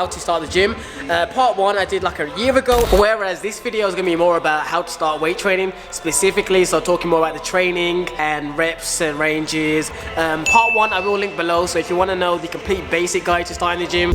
how to start the gym. Part 1 I did like a year ago, whereas this video is going to be more about how to start weight training specifically, so talking more about the training and reps and ranges. Part 1 I will link below, so if you want to know the complete basic guide to starting the gym.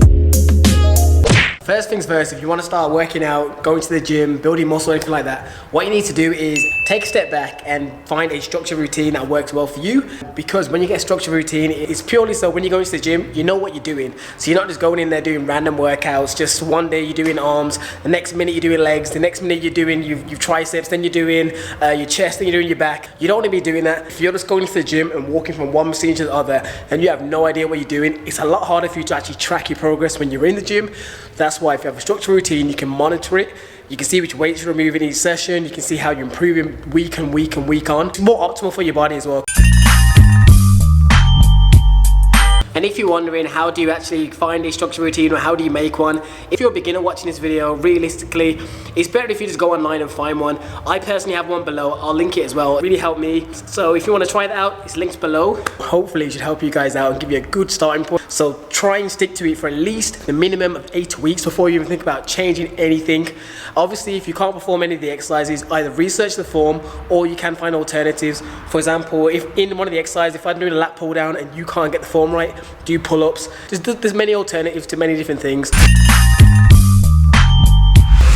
First things first, if you want to start working out, going to the gym, building muscle, anything like that, what you need to do is take a step back and find a structured routine that works well for you. Because when you get a structured routine, it's purely so when you go into the gym, you know what you're doing. So you're not just going in there doing random workouts. Just one day you're doing arms, the next minute you're doing legs, the next minute you're doing your triceps, then you're doing your chest, then you're doing your back. You don't want to be doing that. If you're just going to the gym and walking from one machine to the other and you have no idea what you're doing, it's a lot harder for you to actually track your progress when you're in the gym. That's why if you have a structured routine, you can monitor it. You can see which weights you're removing each session. You can see how you're improving week and week and week on. It's more optimal for your body as well. And if you're wondering how do you actually find a structured routine or how do you make one, if you're a beginner watching this video, realistically, it's better if you just go online and find one. I personally have one below. I'll link it as well. It really helped me. So if you want to try that out, it's linked below. Hopefully it should help you guys out and give you a good starting point. So try and stick to it for at least the minimum of 8 weeks before you even think about changing anything. Obviously, if you can't perform any of the exercises, either research the form or you can find alternatives. For example, if in one of the exercises, if I'm doing a lat pull down and you can't get the form right, do pull-ups. There's many alternatives to many different things.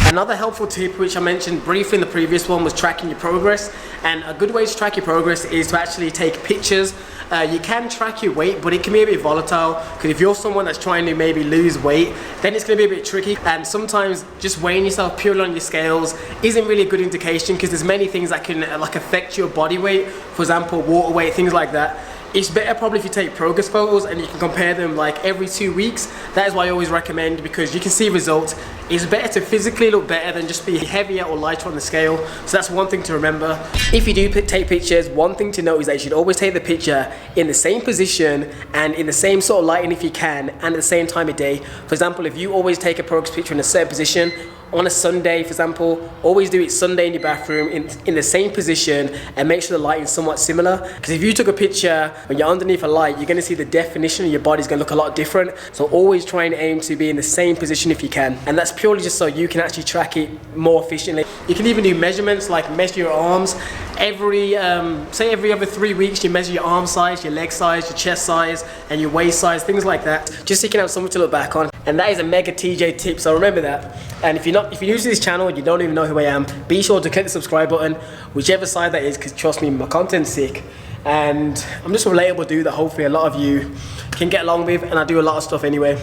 Another helpful tip, which I mentioned briefly in the previous one, was tracking your progress. And a good way to track your progress is to actually take pictures. You can track your weight, but it can be a bit volatile, because if you're someone that's trying to maybe lose weight, then it's going to be a bit tricky. And sometimes just weighing yourself purely on your scales isn't really a good indication, because there's many things that can like affect your body weight. For example, water weight, things like that. It's better probably if you take progress photos and you can compare them like every 2 weeks. That is why I always recommend, because you can see results. It's better to physically look better than just be heavier or lighter on the scale. So that's one thing to remember. If you do take pictures, one thing to note is that you should always take the picture in the same position and in the same sort of lighting if you can, and at the same time of day. For example, if you always take a progress picture in a certain position, on a Sunday, for example, always do it Sunday in your bathroom in the same position and make sure the lighting is somewhat similar. Because if you took a picture when you're underneath a light, you're going to see the definition of your body's going to look a lot different. So always try and aim to be in the same position if you can. And that's purely just so you can actually track it more efficiently. You can even do measurements like measure your arms. Say every other 3 weeks you measure your arm size, your leg size, your chest size, and your waist size, things like that. Just so you can have something to look back on. And that is a mega TJ tip, so remember that. And if you're new to this channel and you don't even know who I am, be sure to click the subscribe button, whichever side that is, because trust me, my content's sick. And I'm just a relatable dude that hopefully a lot of you can get along with, and I do a lot of stuff anyway.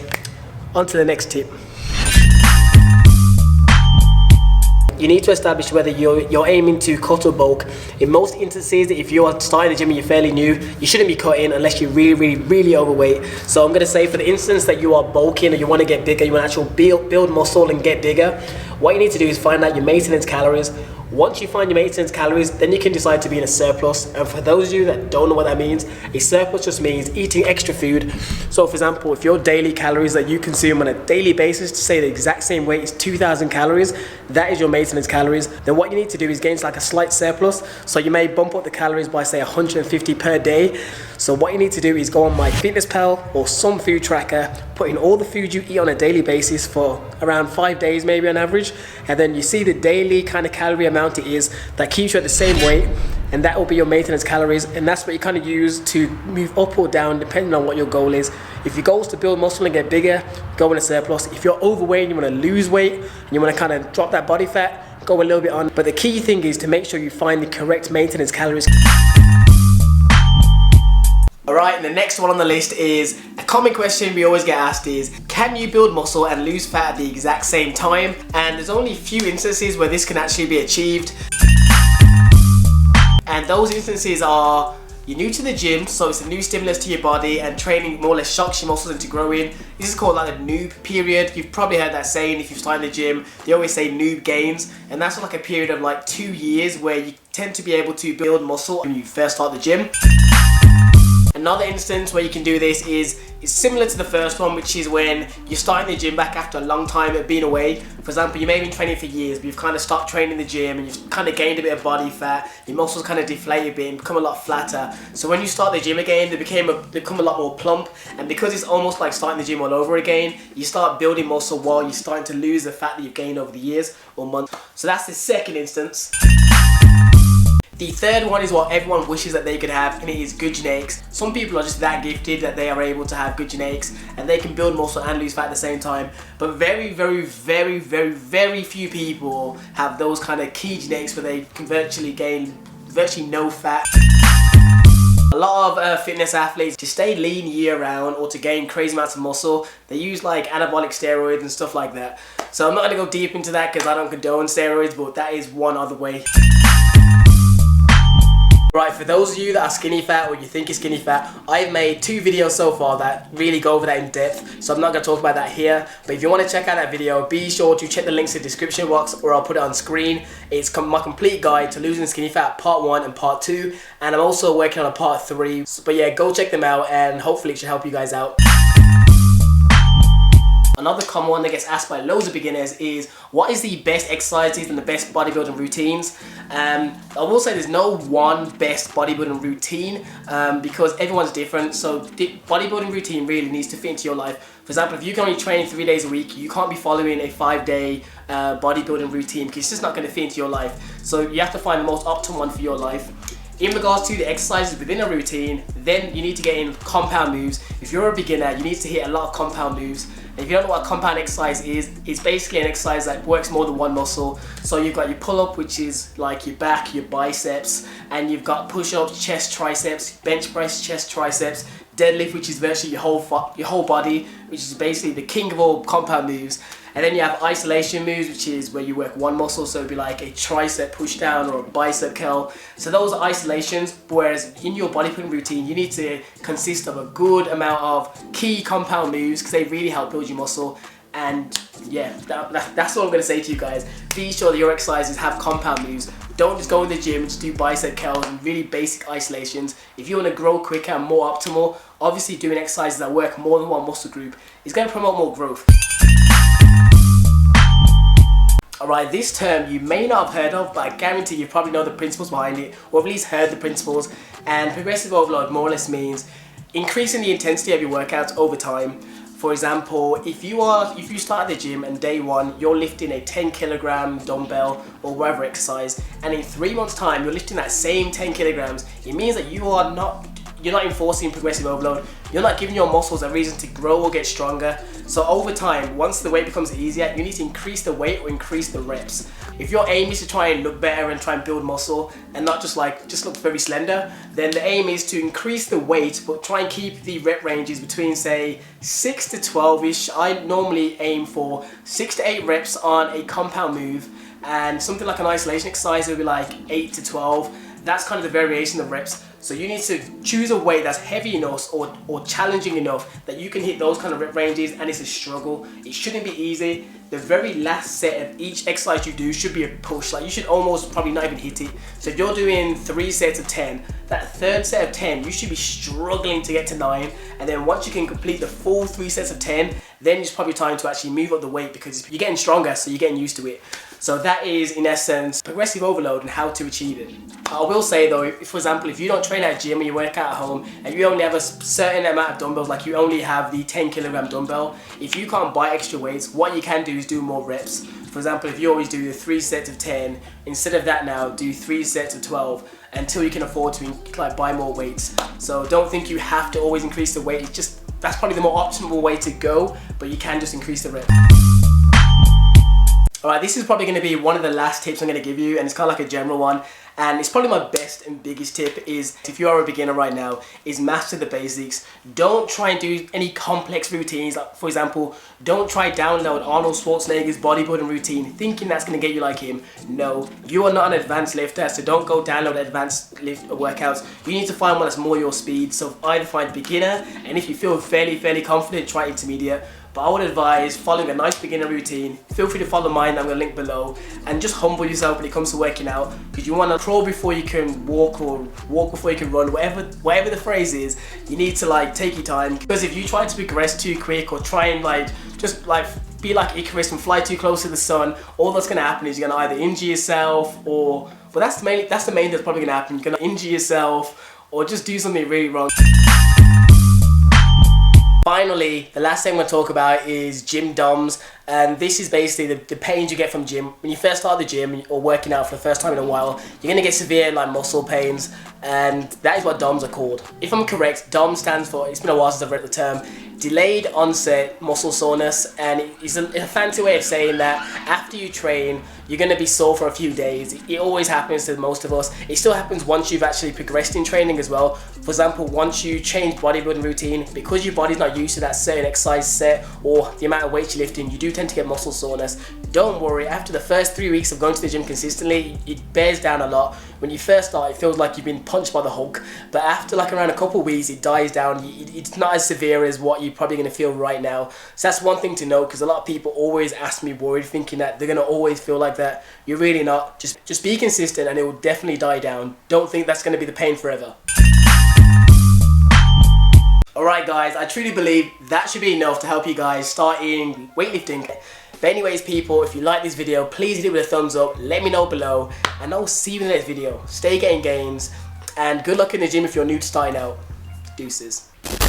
On to the next tip. You need to establish whether you're aiming to cut or bulk. In most instances, if you're starting the gym and you're fairly new, you shouldn't be cutting unless you're really overweight. So I'm going to say, for the instance that you are bulking or you want to get bigger, you want to actually build muscle and get bigger, what you need to do is find out your maintenance calories. Once you find your maintenance calories, then you can decide to be in a surplus. And for those of you that don't know what that means, a surplus just means eating extra food. So for example, if your daily calories that you consume on a daily basis, to say the exact same weight is 2,000 calories, that is your maintenance calories. Then what you need to do is gain like a slight surplus. So you may bump up the calories by say 150 per day. So what you need to do is go on MyFitnesspal or some food tracker, put in all the food you eat on a daily basis for around 5 days maybe on average, and then you see the daily kind of calorie amount it is that keeps you at the same weight, and that will be your maintenance calories. And that's what you kind of use to move up or down depending on what your goal is. If your goal is to build muscle and get bigger, go in a surplus. If you're overweight and you want to lose weight and you want to kind of drop that body fat, go a little bit on. But the key thing is to make sure you find the correct maintenance calories. Alright, and the next one on the list is a common question we always get asked is, can you build muscle and lose fat at the exact same time? And there's only a few instances where this can actually be achieved. And those instances are, you're new to the gym, so it's a new stimulus to your body, and training more or less shocks your muscles into growing. This is called like a NOOB period. You've probably heard that saying if you've started the gym. They always say NOOB gains, and that's like a period of like 2 years where you tend to be able to build muscle when you first start the gym. Another instance where you can do this is similar to the first one, which is when you're starting the gym back after a long time of being away. For example, you may have been training for years, but you've kind of stopped training in the gym and you've kind of gained a bit of body fat, your muscles kind of deflate a bit and become a lot flatter. So when you start the gym again, they become a lot more plump, and because it's almost like starting the gym all over again, you start building muscle while you're starting to lose the fat that you've gained over the years or months. So that's the second instance. The third one is what everyone wishes that they could have, and it is good genetics. Some people are just that gifted that they are able to have good genetics and they can build muscle and lose fat at the same time. But very few people have those kind of key genetics where they can virtually gain no fat. A lot of fitness athletes, to stay lean year round or to gain crazy amounts of muscle, they use like anabolic steroids and stuff like that. So I'm not going to go deep into that because I don't condone steroids, but that is one other way. Right, for those of you that are skinny fat or you think you're skinny fat, I've made 2 videos so far that really go over that in depth, so I'm not going to talk about that here. But if you want to check out that video, be sure to check the links in the description box or I'll put it on screen. It's my complete guide to losing skinny fat part 1 and part 2, and I'm also working on a part 3. But yeah, go check them out and hopefully it should help you guys out. Another common one that gets asked by loads of beginners is, what is the best exercises and the best bodybuilding routines? I will say there's no one best bodybuilding routine because everyone's different. So the bodybuilding routine really needs to fit into your life. For example, if you can only train 3 days a week, you can't be following a 5-day bodybuilding routine because it's just not going to fit into your life. So you have to find the most optimal one for your life. In regards to the exercises within a routine, then you need to get in compound moves. If you're a beginner, you need to hit a lot of compound moves. And if you don't know what a compound exercise is, it's basically an exercise that works more than one muscle. So you've got your pull-up, which is like your back, your biceps, and you've got push-ups, chest, triceps, bench press, chest, triceps, deadlift, which is virtually your whole body, which is basically the king of all compound moves. And then you have isolation moves, which is where you work one muscle, so it'd be like a tricep push down or a bicep curl. So those are isolations, whereas in your bodybuilding routine, you need to consist of a good amount of key compound moves because they really help build your muscle. And yeah, that's all I'm going to say to you guys. Be sure that your exercises have compound moves. Don't just go in the gym and just do bicep curls and really basic isolations. If you want to grow quicker and more optimal, obviously doing exercises that work more than one muscle group is going to promote more growth. Alright, this term you may not have heard of, but I guarantee you probably know the principles behind it, or at least heard the principles. And progressive overload more or less means increasing the intensity of your workouts over time. For example, if you start at the gym and day 1 you're lifting a 10 kilogram dumbbell or whatever exercise, and in 3 months time you're lifting that same 10 kilograms, it means that you're not enforcing progressive overload. You're not giving your muscles a reason to grow or get stronger. So over time, once the weight becomes easier, you need to increase the weight or increase the reps. If your aim is to try and look better and try and build muscle and not just look very slender, then the aim is to increase the weight but try and keep the rep ranges between say 6 to 12ish. I normally aim for 6 to 8 reps on a compound move, and something like an isolation exercise would be like 8 to 12. That's kind of the variation of reps. So you need to choose a weight that's heavy enough or challenging enough that you can hit those kind of rep ranges, and it's a struggle. It shouldn't be easy. The very last set of each exercise you do should be a push. Like you should almost probably not even hit it. So if you're doing 3 sets of 10, that third set of 10, you should be struggling to get to 9. And then once you can complete the full 3 sets of 10, then it's probably time to actually move up the weight because you're getting stronger, so you're getting used to it. So that is, in essence, progressive overload and how to achieve it. I will say though, for example, if you don't train at a gym and you work out at home and you only have a certain amount of dumbbells, like you only have the 10 kilogram dumbbell, if you can't buy extra weights, what you can do is do more reps. For example, if you always do the 3 sets of 10, instead of that now, do 3 sets of 12 until you can afford to buy more weights. So don't think you have to always increase the weight. It's just, that's probably the more optimal way to go, but you can just increase the reps. Alright, this is probably going to be one of the last tips I'm going to give you, and it's kind of like a general one, and it's probably my best and biggest tip is, if you are a beginner right now, is master the basics. Don't try and do any complex routines. Like, for example, don't try download Arnold Schwarzenegger's bodybuilding routine thinking that's going to get you like him. No, you are not an advanced lifter, so don't go download advanced lift workouts. You need to find one that's more your speed, so either find beginner, and if you feel fairly confident, try intermediate. but I would advise following a nice beginner routine. Feel free to follow mine, I'm going to link below, and just humble yourself when it comes to working out, because you want to crawl before you can walk, or walk before you can run, whatever the phrase is. You need to like take your time, because if you try to progress too quick or try and like just like be like Icarus and fly too close to the sun, all that's going to happen is you're going to either injure yourself, or well, that's the main that's probably going to happen. You're going to injure yourself or just do something really wrong. Finally, the last thing I'm going to talk about is gym DOMS, and this is basically the pains you get from gym. When you first start the gym or working out for the first time in a while, you're going to get severe like muscle pains, and that is what DOMS are called. If I'm correct, DOMS stands for, it's been a while since I've read the term, delayed onset muscle soreness, and it's a fancy way of saying that after you train, you're going to be sore for a few days. It always happens to most of us. It still happens once you've actually progressed in training as well. For example, once you change bodybuilding routine, because your body's not used to that certain exercise set or the amount of weight you're lifting, you do tend to get muscle soreness. Don't worry, after the first 3 weeks of going to the gym consistently, it bears down a lot. When you first start, it feels like you've been punched by the Hulk, but after like around a couple of weeks, it dies down. It's not as severe as what you're probably going to feel right now. So that's one thing to know, because a lot of people always ask me worried, thinking that they're going to always feel like that. You're really not. Just be consistent and it will definitely die down. Don't think that's going to be the pain forever. Alright guys, I truly believe that should be enough to help you guys start in weightlifting. But anyways people, if you like this video, please hit it with a thumbs up, let me know below, and I'll see you in the next video. Stay getting gains, and good luck in the gym if you're new to starting out. Deuces.